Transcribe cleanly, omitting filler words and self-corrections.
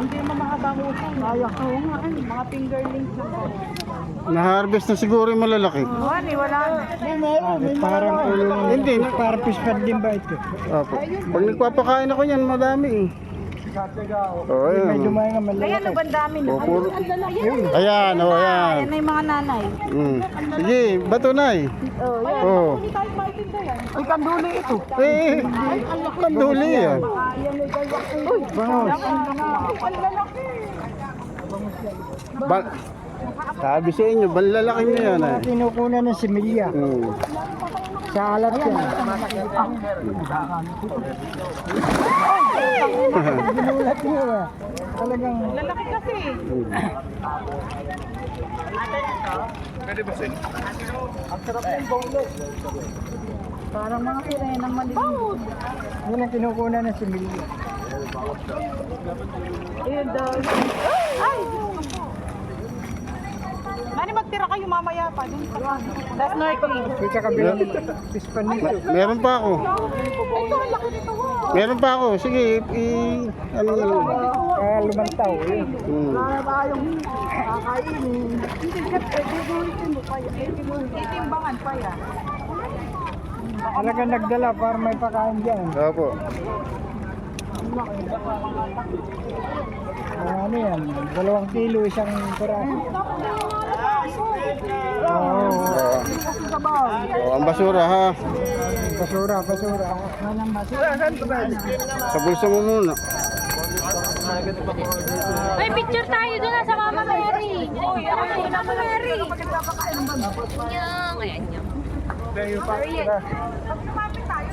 Hindi naman makabangusan. Sayang. Oo nga, mga fingerlings lang po. Na-harvest na siguro yung malalaki. Oo, wala. Parang ulo. Hindi. Parang fish pad din ba ito? Opo. Pag nagpapakain ako yan, madami eh. Oo, May ayan. dumay nga Kaya malaki. ano ba dami na? O, puro. Ayan, o, ayan. Yan na yung mga nanay. Sige, bato na eh. Oo. Ay, kanduli ito. Eh, kanduli yan. Uy, Bangos. ang lalaki. Sabi sa inyo, balalaki nyo yan eh. Kinukunan ng similya. Sa alat yan. Ginulat niyo ah. Talagang Lalaki kasi. Parang mga sirenang maliliit. yun ang kinukunan ng similya. Ayun daw. Ay! Mani magtira kayo mamaya pa. That's snorkeling. Di sa kabilang fish pad nito. Meron pa ako. Ito, ang laki nito. Meron pa ako. Sige, ano na lang. Lumantaw. Yun. Tayong kakainin. Hindi ka pwede gawin mo pa yan. Itimbangan pa yan. Talagang nagdala para may pakain dyan. Opo. Ano yan? 2 kilo isang piraso. Oo. Oh, ang basura ha. Basura, basura. Walang basura. Sa bulsa mo muna. May picture tayo doon sa Mama Mary. Uy, ako na yung Mama Mary. Yung, ayan yung. Pag lumapit tayo,